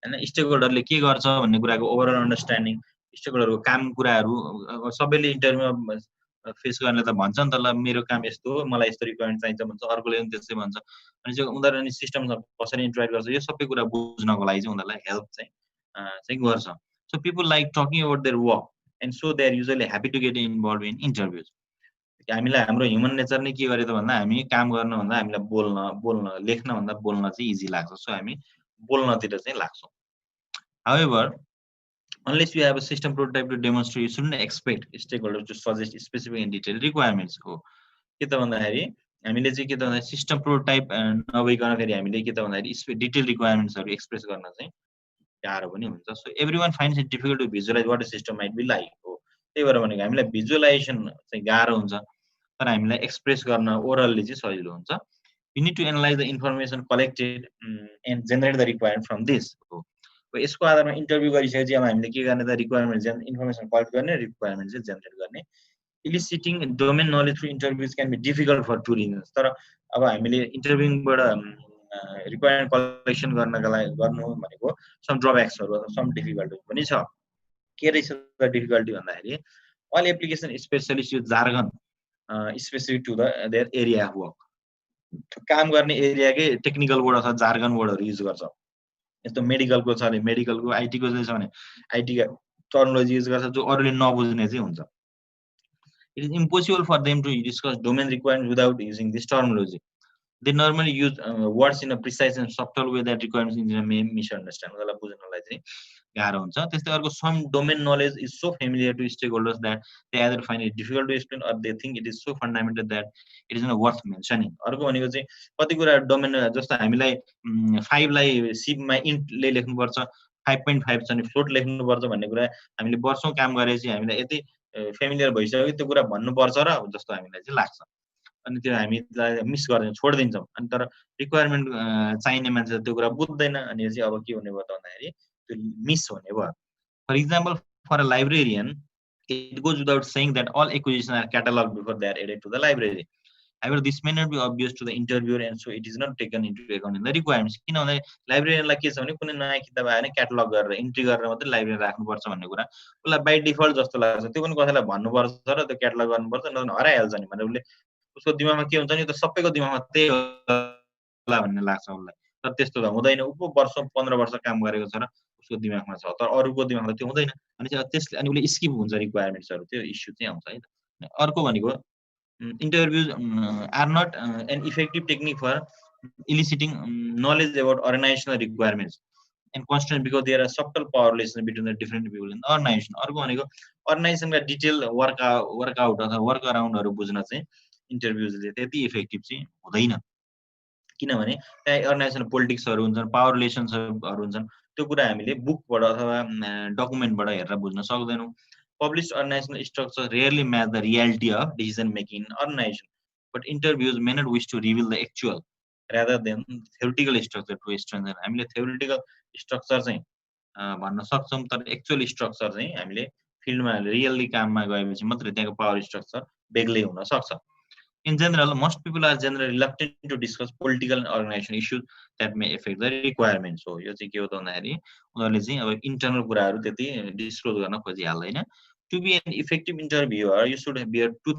हैन स्टेकहोल्डरले के गर्छ भन्ने कुराको ओभरअल अन्डरस्ट्यान्डिङ, स्टेकहोल्डरको काम कुराहरू सबैले इन्टरभ्युमा फेस गर्ने त भन्छ नि त, ल मेरो काम यस्तो हो, मलाई यस्तो रिक्वायरमेन्ट चाहिन्छ भन्छ, अर्कोले पनि त्यसै भन्छ. अनि चाहिँ उनीहरु अनि सिस्टमसँग कसरी इन्टरेक्ट गर्छ यो सबै कुरा बुझ्नको लागि चाहिँ उनीहरुलाई हेल्प चाहिँ गर्छ. So people like talking about their work and so they are usually happy to get involved in interviews. हामीलाई हाम्रो ह्युमन नेचर नै के गरे त भन्दा हामी काम गर्न भन्दा हामीलाई बोल्न लेख्न भन्दा बोल्न चाहिँ इजी लाग्छ. सो हामी बोल्नतिर चाहिँ लाग्छौं. However, unless you have a system prototype to demonstrate, you shouldn't expect stakeholders to suggest specific and detailed requirements. हो के त भन्दाखेरि हामीले चाहिँ के त भन्दा सिस्टम प्रोटोटाइप नभइकन फेरि हामीले के त भन्दाखेरि डिटेल रिक्वायरमेन्ट्सहरु एक्सप्रेस गर्न चाहिँ गाह्रो पनि हुन्छ. So everyone finds it difficult to visualize what a system might be like. हो त्यही भएर भनेको हामीलाई भिजुअलाइजेसन चाहिँ गाह्रो हुन्छ तर हामीलाई एक्सप्रेस गर्न ओरली चाहिँ सजिलो हुन्छ. You need to analyze the information collected and generate the requirement from this. यसको आधारमा इन्टरभ्यु गरिसकेपछि अब हामीले के गर्ने त रिक्वायरमेन्ट इन्फर्मेसन कलेक्ट गर्ने, रिक्वायरमेन्ट चाहिँ जेनेरेट गर्ने. Eliciting domain knowledge through interviews can be difficult for two reasons. तर अब हामीले इन्टरभ्युबाट रिक्वायरमेन्ट कलेक्सन गर्नको लागि गर्नु भनेको सम ड्रब्याक्सहरु अथवा सम डिफिकल्टी पनि छ. के रहेछ त डिफिकल्टी भन्दाखेरि अल एप्लिकेसन स्पेशलिस्ट यो jargon specific to their area of work काम गर्ने एरियाकै टेक्निकल वर्ड अथवा जार्गन वर्डहरू युज गर्छ यस्तो मेडिकलको छ भने मेडिकलको आइटीको छ भने आइटीका टर्मिनोलोजी युज गर्छ जो अरूले नबुझ्ने चाहिँ हुन्छ it is impossible for them to discuss domain requirement without using this terminology they normally use words in a precise and subtle way that requirements engineer may misunderstand उनीहरूलाई बुझ्नलाई चाहिँ गाह्रो हुन्छ त्यस्तै अर्को some domain knowledge is so familiar to stakeholders that they either find it difficult to explain or they think it is so fundamental that it is not worth mentioning अर्को भनेको चाहिँ कति कुरा डोमेन जस्तो हामीलाई 5 लाई सिपमा इन्टले लेख्नुपर्छ 5.5 छ नि फ्लोट लेख्नुपर्छ भन्ने कुरा हामीले वर्षौं काम गरेपछि हामीलाई यति फेमिलियर भइसक्यो त्यो कुरा भन्नुपर्छ र जस्तो हामीलाई चाहिँ लाग्छ अनि त्यो हामीलाई मिस गर्दैन छोड्दिन्छौँ अनि तर रिक्वायरमेन्ट चाहिने मान्छे त्यो कुरा बुझ्दैन अनि चाहिँ अब के हुने भयो त भन्दाखेरि त्यो मिस हुने भयो for example for a librarian it goes without saying that all acquisitions are cataloged before they are added to the library. However, this may not be obvious to the interviewer and so it is not taken into account in the requirements. किनभने लाइब्रेरियनलाई के छ भने कुनै नयाँ किताब आयो भने catalogue गरेर इन्ट्री गरेर मात्रै लाइब्रेरी राख्नुपर्छ भन्ने कुरा उसलाई बाइ डिफल्ट जस्तो लाग्छ त्यो पनि कसैलाई भन्नुपर्छ र त्यो क्याटलग गर्नुपर्छ नभए हराइहाल्छ नि भनेर उसले उसको दिमागमा के हुन्छ नि त सबैको दिमागमा त्यही होला भन्ने लाग्छ उसलाई तर त्यस्तो त हुँदैन उ वर्ष 15 वर्ष काम गरेको छ र उसको दिमागमा छ तर अरूको दिमागमा त्यो हुँदैन अनि त्यसले अनि उसले स्किप हुन्छ रिक्वायरमेन्ट्सहरू त्यो इस्यु चाहिँ आउँछ है त अर्को भनेको interviews are not an effective technique for eliciting knowledge about organizational requirements and constant because there are subtle power relations between the different people in the organization अर्को भनेको अर्गनाइजेसनका डिटेल वर्कआउट अथवा वर्क अराउन्डहरू बुझ्न चाहिँ इन्टरभ्युजले त्यति इफेक्टिभ चाहिँ हुँदैन किनभने त्यहाँ अर्गनाइजेसन पोलिटिक्सहरू हुन्छन् पावर रिलेसन्सहरू हुन्छन् त्यो कुरा हामीले बुकबाट अथवा डकुमेन्टबाट हेरेर बुझ्न सक्दैनौँ published organizational structures rarely match the reality of decision making in organization but interviews may not wish to reveal the actual rather than theoretical structure to a stranger हामीले theoretical structure चाहिँ भन्न सक्छौं तर एक्चुअल स्ट्रक्चर चाहिँ हामीले फिल्डमा really काममा गएपछि मात्रै त्यहाँको पावर स्ट्रक्चर बेग्लै हुन सक्छ In general, most people are generally reluctant to discuss political and organizational issues that may affect the requirements. So, यो चाहिँ के हो त भन्दाखेरि उनीहरूले चाहिँ अब इन्टरनल कुराहरू त्यति डिस्क्लोज गर्न खोजिहाल्दैन To be an effective interviewer, you should bear two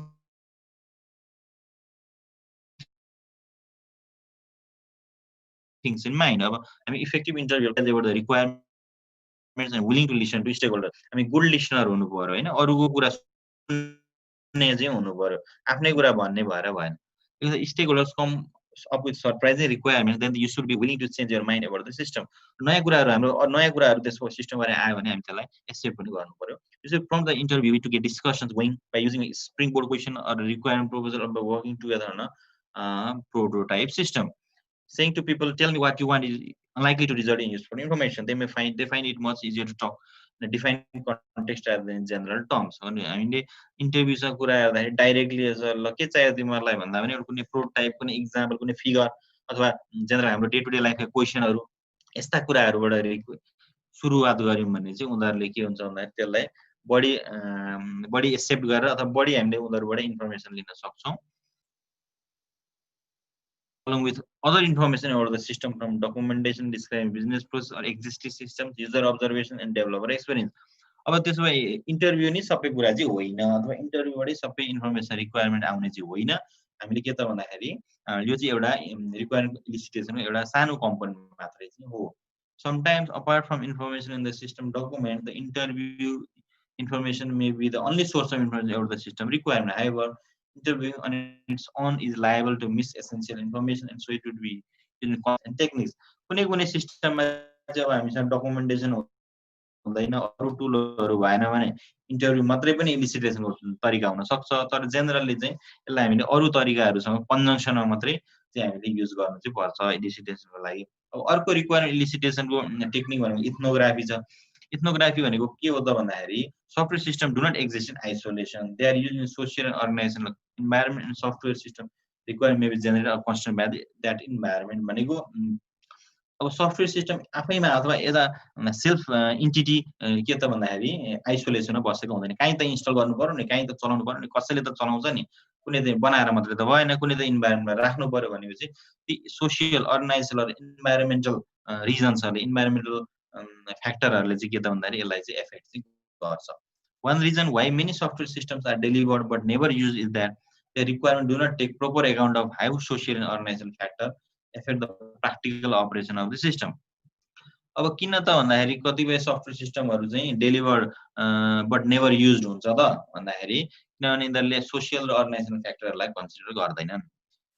things in mind. अब हामी effective interviewer about the requirements and willing to listen to stakeholders. हामी good listener हुनु पर्यो हैन अरूको कुरा सुन्ने चाहिँ हुनु पर्यो आफ्नै कुरा भन्ने भएर भएन If stakeholders come up with surprising requirements then you should be willing to change your mind about the system नयाँ कुराहरु हाम्रो नयाँ कुराहरु त्यसको सिस्टममा आयो भने हामी त्यसलाई एक्सेप्ट पनि गर्नु पर्यो You should prompt the interviewee to get discussions going by using a springboard question or a requirement proposal or by working together on a prototype system. Saying to people, tell me what you want is unlikely to result in useful information. They find it much easier to talk in a defined context rather than general terms. I mean, interviews are directly as a के चाहियो तिमीहरुलाई भन्दा पनि कुनै prototype कुनै example कुनै figure अथवा general हाम्रो day to day लाइफका क्वेशनहरु यस्ता कुराहरुबाट सुरुवात गर्यौं भने चाहिँ उनीहरुले के हुन्छ भन्दा त्यसलाई बडी एक्सेप्ट गरेर अथवा बडी हामीले उनीहरुबाट इन्फर्मेसन लिन सक्छौं along with other information about the system from documentation describing business process or existing systems user observation and developer experience अब त्यसो भए इन्टरभ्यु नि सबै कुरा चाहिँ होइन अथवा इन्टरभ्युबाटै सबै इन्फर्मेसन रिक्वायरमेन्ट आउने चाहिँ होइन हामीले के त भन्दाखेरि यो चाहिँ एउटा रिक्वायरमेन्ट इलिसिटेसनको एउटा सानो कम्पोनेन्ट मात्रै चाहिँ हो sometimes apart from information in the system document the interview information may be the only source of information about the system requirement however interviewing on its own is liable to miss essential information and so it would be in techniques कुनै सिस्टममा चाहिँ हामीसँग documentation हुँदैन अरु टुलहरु भएन भने interview मात्रै पनि इलिसिटेसनको तरिका हुन सक्छ तर जनरली चाहिँ यसलाई हामीले अरु तरिकाहरुसँग कन्जंक्सनमा मात्रै चाहिँ हामीले युज गर्नु चाहिँ पर्छ इलिसिटेसनको लागि अब अर्को रिक्वायरमेन्ट इलिसिटेसनको टेक्निक भनेको इथ्नोग्राफी छ इथ्नोग्राफी भनेको के हो त भन्दाखेरि software system do not exist in isolation they are used in social and organisational environment and software system requirement may be generated or constant by that environment भनेको अब सफ्टवेयर सिस्टम आफैमा अथवा यता सेल्फ इन्टिटी के त भन्दाखेरि आइसोलेसनमा बसेको हुँदैन कहीं त इन्स्टल गर्नु पर्यो नि कहीं त चलाउनु पर्यो नि कसैले त चलाउँछ नि कुनै चाहिँ बनाएर मात्रै त भएन कुनै त इन्भाइरोमेन्टमा राख्नु पर्यो भनेपछि ती सोशल अर्गनाइजेसनल इन्भाइरोमेन्टल रिजन्सहरुले इन्भाइरोमेन्टल फ्याक्टरहरुले चाहिँ के त भन्दाखेरि यसलाई चाहिँ एफेक्ट चाहिँ गर्छ One reason why many software systems are delivered but never used is that the requirement do not take proper account of how social and organizational factor affect the practical operation of the system. अब किन त भन्दाखेरि कतिपय software सिस्टमहरु चाहिँ delivered but never used हुन्छ त भन्दाखेरि किनभने यिनीहरुले सोशल र अर्गनाइजेसनल फ्याक्टरहरुलाई कन्सिडर गर्दैनन्.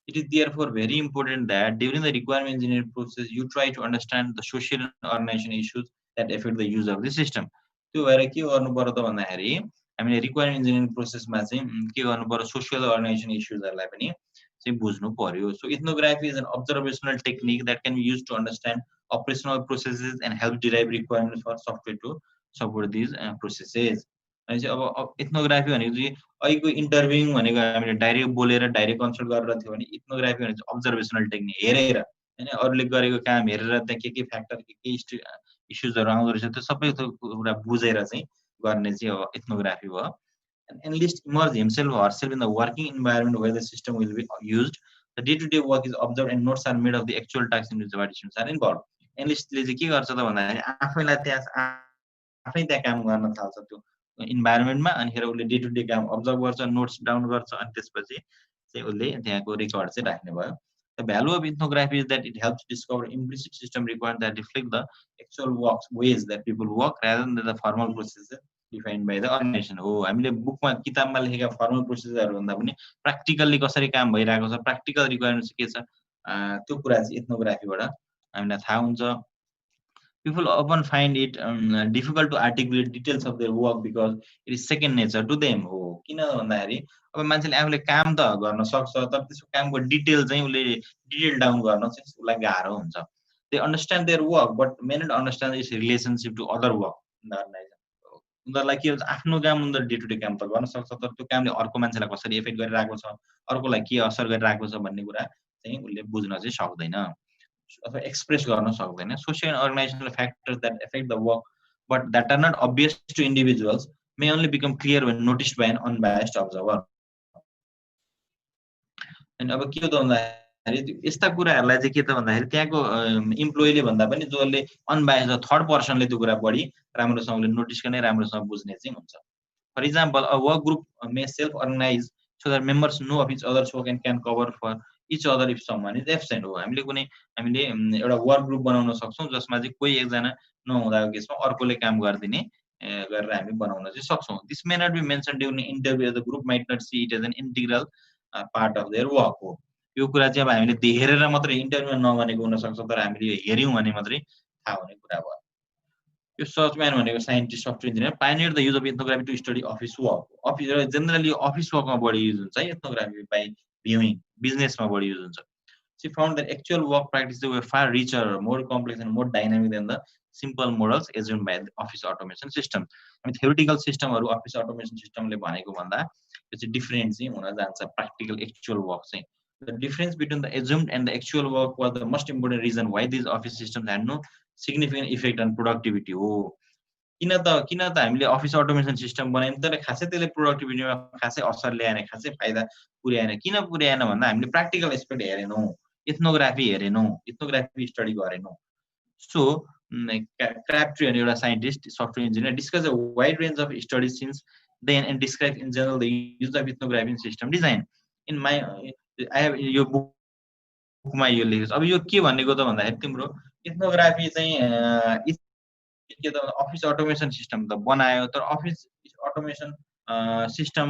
It is therefore very important that during the requirement engineering process you try to understand the social and organizational issues that affect the use of the system. त्यो भएर के गर्नु पर्यो त भन्दाखेरि हामीले रिक्वायरमेन्ट इन्जिनियरिङ प्रोसेसमा चाहिँ के गर्नु पर्यो सोशल अर्गनाइजेसन इश्यूजहरुलाई पनि चाहिँ बुझ्नु पर्यो. So ethnography is an observational technique that can be used to understand operational processes and help derive requirements for software to support these processes. अनि चाहिँ अब ethnography भनेको चाहिँ अहिलेको इन्टरभ्युइङ भनेको हामीले डाइरेक्ट बोलेर डाइरेक्ट कन्सल्ट गरेर थियो भने ethnography भनेको चाहिँ observational technique हेरेर हैन अरूले गरेको काम हेरेर त्यहाँ के फ्याक्टर के इश्यूजहरु आउँदो रहेछ त्यो सबै कुरा बुझेर चाहिँ गर्ने चाहिँ हो ethnography भयो. And analyst immerse himself or herself in the working environment where the system will be used. The day-to-day work is observed and notes are made of the actual tasks in which the participants are involved. Analyst ले चाहिँ के गर्छ त भन्दाखेरि आफैलाई त्यहाँ आफै त्यहाँ काम गर्न थाल्छ त्यो इन्भाइरोमेन्टमा अनि फेरि उले डे टु डे काम अब्जर्भ गर्छ नोट्स डाउन गर्छ अनि त्यसपछि चाहिँ उले त्यहाँको रेकर्ड चाहिँ राख्ने भयो. The value of ethnography is that it helps discover implicit system requirements that reflect the actual ways that people work rather than the formal processes defined by the organization. हो हामीले बुकमा किताबमा लेखेका फर्मल प्रोसेसहरु भन्दा पनि प्र्याक्टिकली कसरी काम भइरहेको छ प्र्याक्टिकल रिक्वायरमेन्ट्स के छ त्यो कुरा चाहिँ ethnographyबाट हामीलाई थाहा हुन्छ. People often find it difficult to articulate details of their work because it is second nature to them. हो किन भन्दाखेरि अब मान्छेले आफूले काम त गर्न सक्छ तर त्यसको कामको डिटेल चाहिँ उले डिटेल डाउन गर्न चाहिँ उलाई गाह्रो हुन्छ. They understand their work but may not understand its relationship to other work in the organization. उनीहरुलाई के हुन्छ आफ्नो काम उनीहरु डे टु डे काम त गर्न सक्छ तर त्यो कामले अर्को मान्छेलाई कसरी इफेक्ट गरिरहेको छ अर्कोलाई के असर गरिरहेको छ भन्ने कुरा चाहिँ उले बुझ्न चाहिँ सक्दैन अथवा एक्सप्रेस गर्न सक्दैन. Social and organizational factors that affect the work but that are not obvious to individuals may only become clear when noticed by an unbiased observer. अनि अब के हो त भन्दाखेरि यस्ता कुराहरुलाई चाहिँ के त भन्दाखेरि त्यहाँको इम्प्लोइले भन्दा पनि जसले अनबायस्ड थर्ड पर्सनले त्यो कुरा बढी राम्रोसँगले नोटिस गर्ने राम्रोसँग बुझ्ने चाहिँ हुन्छ. For example, a work group may self-organize so that members know of each other's work and can cover for each other if someone is absent. हो हामीले एउटा वर्क ग्रुप बनाउन सक्छौं जसमा चाहिँ कोही एकजना नहुँदाको केसमा अर्कोले काम गर्दिने गरेर हामी बनाउन चाहिँ सक्छौं. This may not be mentioned during an interview. The group might not see it as an integral part of their work. हो यो कुरा चाहिँ अब हामीले हेरेर मात्रै इन्टरभ्युमा नगनेको हुन सक्छ तर हामीले हेर्यौं भने मात्रै थाहा हुने कुरा भयो. यो सर्चम्यान भनेको scientist software engineer pioneered the use of ethnography to study office work. Office generally office वर्कमा बढी युज हुन्छ ethnography by viewing बिजनेसमा बढी युज हुन्छ. She found that actual work practices were far richer, more complex and more dynamic than the simple models assumed by the office automation system. I mean theoretical systemहरु office automation systemले भनेको भन्दा त्यो चाहिँ different चाहिँ हुन जान्छ practical actual work चाहिँ. The difference between the assumed and the actual work was the most important reason why these office systems had no significant effect on productivity. हो किन त हामीले अफिस अटोमेसन सिस्टम बनायौं तर खासै त्यसले प्रोडक्टिभिटीमा खासै असर ल्याएन खासै फाइदा पुर्याएन. किन पुर्याएन भन्दा हामीले प्र्याक्टिकल एस्पेक्ट हेरेनौं ethnography हेरेनौं ethnography स्टडी गरेनौं. So Crabtree and एउटा scientist software engineer discuss a wide range of studies since then and describe in general the use of ethnography in system design. In my I have यो बुकमा यो लेखेको अब यो के भनेको त भन्दाखेरि तिम्रो ethnography चाहिँ के त अफिस अटोमेसन सिस्टम त बनायो तर अफिस अटोमेसन सिस्टम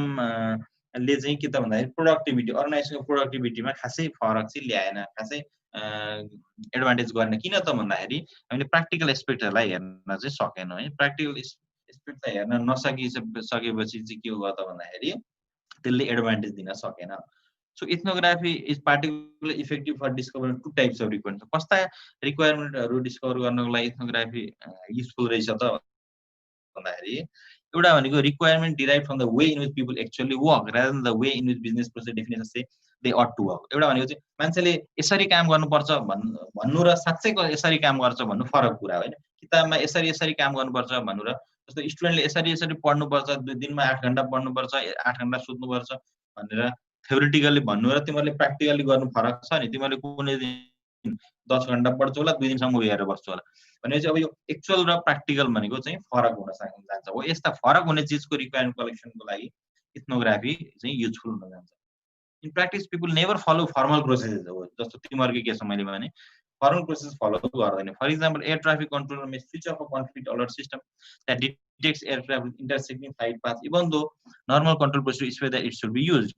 ले चाहिँ के त भन्दाखेरि प्रोडक्टिभिटी अर्गनाइजेसनको प्रोडक्टिभिटीमा खासै फरक चाहिँ ल्याएन खासै एडभान्टेज गर्ने. किन त भन्दाखेरि हामीले प्र्याक्टिकल एस्पेक्टहरुलाई हेर्न चाहिँ सकेनौं है. प्र्याक्टिकल एस्पेक्टलाई हेर्न सकेपछि चाहिँ के हो त भन्दाखेरि त्यसले एडभान्टेज दिन सकेन. So ethnography is particularly effective for discovering two types of requirements. कस्ता रिक्वायरमेन्टहरु डिस्कभर गर्नको लागि ethnography युजफुल रहेछ त भन्दाखेरि एउटा भनेको requirement derived from the way in which people actually work rather than the way in which business process definitions say they ought to work. एउटा भनेको चाहिँ मान्छेले यसरी काम गर्नुपर्छ भन्नु र साच्चै यसरी काम गर्छ भन्नु फरक कुरा हो हैन. किताबमा यसरी काम गर्नुपर्छ भन्नु र जस्तो स्टुडेन्टले यसरी पढ्नुपर्छ दिनमा 8 घण्टा पढ्नुपर्छ 8 घण्टा सुत्नुपर्छ भनेर theoretically भन्नु र तिमीले प्र्याक्टिकली गर्नु फरक छ नि. तिमीले कुनै दिन 10 घण्टा पढ्छौ होला 2 दिनसम्म मुभी हेरेर बस्छौ होला भनेपछि अब यो एक्चुअल र प्र्याक्टिकल भनेको चाहिँ फरक हुन जान्छ. हो यस्ता फरक हुने चीजको रिक्वायरमेन्ट कलेक्सनको लागि ethnography चाहिँ युजफुल हुन जान्छ. In practice people never follow formal processes हो जस्तो तिमीहरूको केसमा मैले भने फर्मल प्रोसेस फलो गर्दैन for example air traffic controller may switch off a conflict alert system that detects aircraft with intersecting flight path even though normal control process spare that it should be use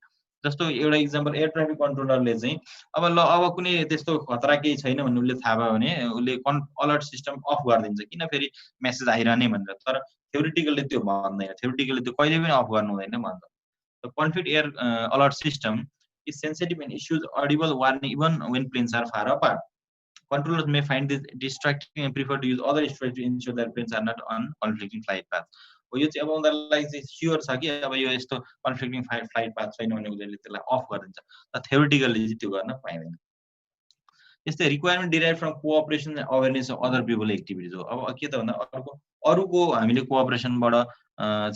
जस्तो एउटा example air traffic कन्ट्रोलरले चाहिँ अब ल अब कुनै त्यस्तो खतरा केही छैन भन्ने उसले थाहा भयो भने उसले अलर्ट सिस्टम अफ गरिदिन्छ किन फेरि मेसेज आइरहने भनेर तर थ्योरिटिकली त्यो भन्दैन थ्योरिटिकली त्यो कहिले पनि अफ गर्नु हुँदैन भन्छ The conflict air alert system is sensitive and issues audible warning even when planes are far apart. Controllers may find this distracting and prefer to use other strategies to ensure that planes are not on conflicting flight paths. यो चाहिँ अब उनीहरूलाई चाहिँ sure छ कि अब यो यस्तो कन्फ्लिक्टिङ फ्लाइट पाथ छैन भने उनीहरूले त्यसलाई अफ गरिदिन्छ तर थ्योरिटिकली चाहिँ त्यो गर्न पाइँदैन त्यस्तै requirement derive from cooperation and awareness of other people activities हो अब के त भन्दा अरूको हामीले कोअपरेसनबाट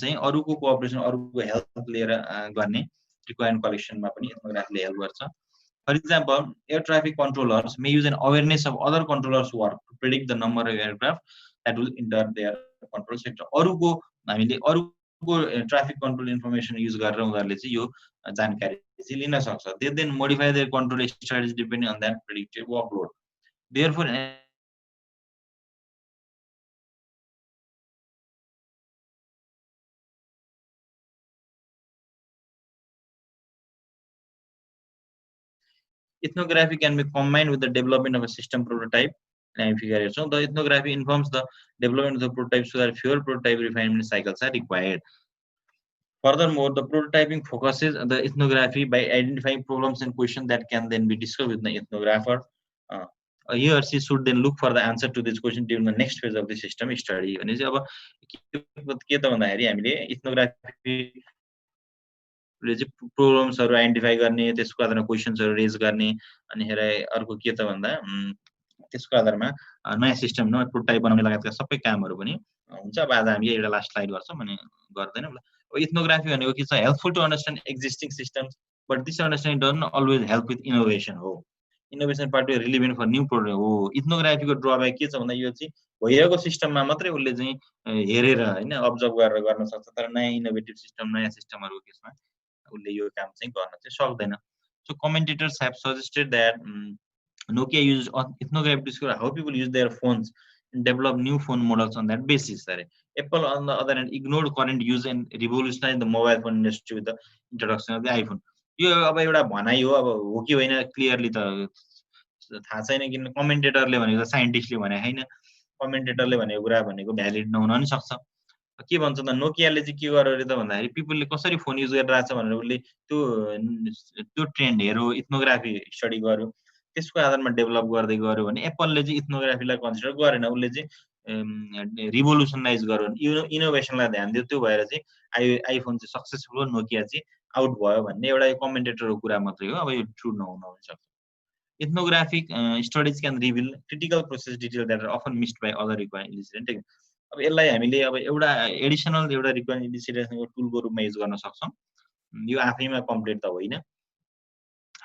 चाहिँ अरूको कोअपरेसन अरूको हेल्प लिएर गर्ने रिक्वायरमेन्ट कलेक्सनमा पनि एथनोग्राफीले हेल्प गर्छ for example air traffic controllers may use an awareness of other controllers work to predict the number of aircraft that will enter their control sector अरूको हामीले अरूको ट्राफिक कन्ट्रोल इन्फर्मेसन युज गरेर उनीहरूले चाहिँ यो जानकारी चाहिँ लिन सक्छ they then modify their control strategy depending on that predicted workload therefore ethnography can be combined with the development of a system prototype and figure so the ethnography informs the development of the prototype so that fewer prototype refinement cycles are required furthermore the prototyping focuses on the ethnography by identifying problems and questions that can then be discussed with the ethnographer he or she should then look for the answer to this question during the next phase of the system study भने चाहिँ अब के त भन्दाखेरि हामीले ethnography प्रोब्लम्सहरु identify गर्ने त्यसको आधारमा क्वेशन्सहरु रेज गर्ने अनि हेरे अर्को के त भन्दा त्यसको आधारमा नयाँ सिस्टम नयाँ प्रोटोटाइप बनाउने लगायतका सबै कामहरु पनि हुन्छ अब आज हामी एउटा लास्ट स्लाइड गर्छौं भने गर्दैनौं ल अब इथनोग्राफी भनेको के छ helpful to understand existing systems but this understanding doesn't always help with innovation हो innovation part relevant for new product हो इथनोग्राफीको ड्रब्याक के छ भन्दा यो चाहिँ भइरहेको सिस्टममा मात्रै उसले चाहिँ हेरेर हैन अब्जर्भ गरेर गर्न सक्छ तर नयाँ इनोभेटिभ सिस्टम नयाँ सिस्टमहरुको केसमा उसले यो काम चाहिँ गर्न चाहिँ सक्दैन so commentators have suggested that Nokia used ethnography to discover how people use their phones and develop new phone models on that basis. Apple, on the other hand, ignored current use and revolutionized the mobile phone industry with the introduction of the iPhone. यो अब एउटा भनाइ हो अब हो कि होइन clearly त थाहा छैन किन कमेन्टेटरले भनेको साइन्टिस्टले भने हैन कमेन्टेटरले भनेको कुरा भनेको भ्यालिड नहुन पनि सक्छ के भन्छ त नोकियाले चाहिँ के गर्यो रे त भन्दाखेरि पिपलले कसरी फोन युज गरिरहेछ भनेर उसले त्यो ट्रेन्ड हेर्यो इथनोग्राफी स्टडी गर्यो त्यसको आधारमा डेभलप गर्दै गर्यो भने एप्पलले चाहिँ इथनोग्राफीलाई कन्सिडर गरेन उसले चाहिँ रिभोल्युसनाइज गर्यो इनोभेसनलाई ध्यान दियो त्यो भएर चाहिँ आइफोन चाहिँ सक्सेसफुल हो नोकिया चाहिँ आउट भयो भन्ने एउटा कमेन्टेटरको कुरा मात्रै हो अब यो ट्रु नहुन सक्छ ethnographic studies can reveal critical process details that are often missed by other required elicitation techniques अब यसलाई हामीले अब एउटा एडिसनल एउटा रिक्वायरमेन्ट इलिसिटेसनको टुलको रूपमा युज गर्न सक्छौं यो आफैमा कम्प्लिट त होइन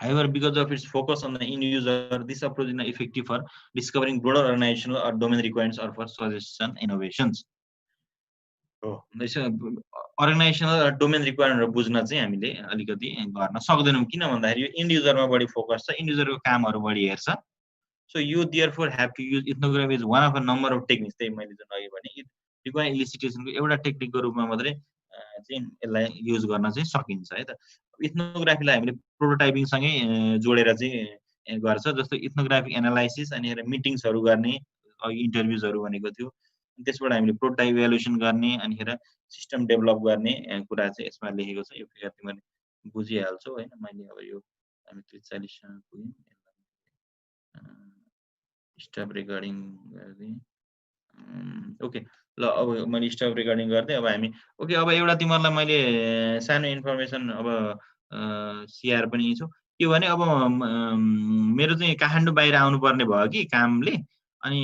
However, because of its focus on the end user, this approach is not effective for discovering broader organizational or domain requirements or for suggestion innovations. Organisational र डोमेन रिक्वायरमेन्टहरु बुझ्न चाहिँ हामीले अलिकति गर्न सक्दैनौं किन भन्दाखेरि यो एन्ड युजरमा बढी फोकस छ एन्ड युजरको कामहरु बढी हेर्छ so you therefore have to use ethnography is one of a number of techniques त्यही मैले जुन अघि भने रिक्वायर इलिसिटेसनको एउटा टेक्निकको रूपमा मात्रै चाहिँ यसलाई युज गर्न चाहिँ सकिन्छ है त इथनोग्राफीलाई हामीले प्रोटोटाइपिङ सँगै जोडेर चाहिँ गर्छ जस्तो इथनोग्राफिक एनालाइसिस अनि मिटिङ्सहरु गर्ने अघि इन्टरभ्युजहरु भनेको थियो त्यसबाट हामीले प्रोटोटाइप इभ्यालुएसन गर्ने अनि सिस्टम डेभलप गर्ने कुरा चाहिँ यसमा लेखेको छ यो फिगर तिमीले बुझिहाल्छौ हैन मैले अब यो हामी 43 मा पुग्यौं स्टप रेकर्डिङ गर्दै ओके ल अब मैले स्टप रेकर्डिङ गर्दै अब हामी ओके अब एउटा तिमीहरुलाई मैले सानो इन्फर्मेसन अब शेयर पनि छु के भने अब मेरो चाहिँ काठमाडौँ बाहिर आउनु पर्ने भयो कि कामले अनि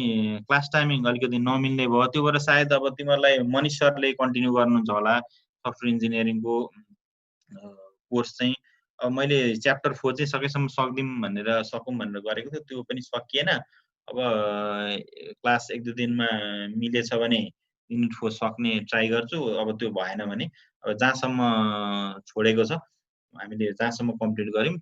क्लास टाइमिङ अलिकति नमिल्ने भयो त्यो भएर सायद अब तिमीहरुलाई मनिष सरले कन्टिन्यू गर्नुहुन्छ होला सफ्टवेयर इन्जिनियरिङको कोर्स चाहिँ अब मैले च्याप्टर 4 चाहिँ सकेसम्म सक्दिम भनेर सकौं भनेर गरेको थियो त्यो पनि सकिएन अब क्लास 1-2 दिनमा मिलेछ भने युनिट 4 सक्ने ट्राई गर्छु अब त्यो भएन भने अब जहाँसम्म छोडेको छ हामीले जहाँसम्म कम्प्लिट गर्यौँ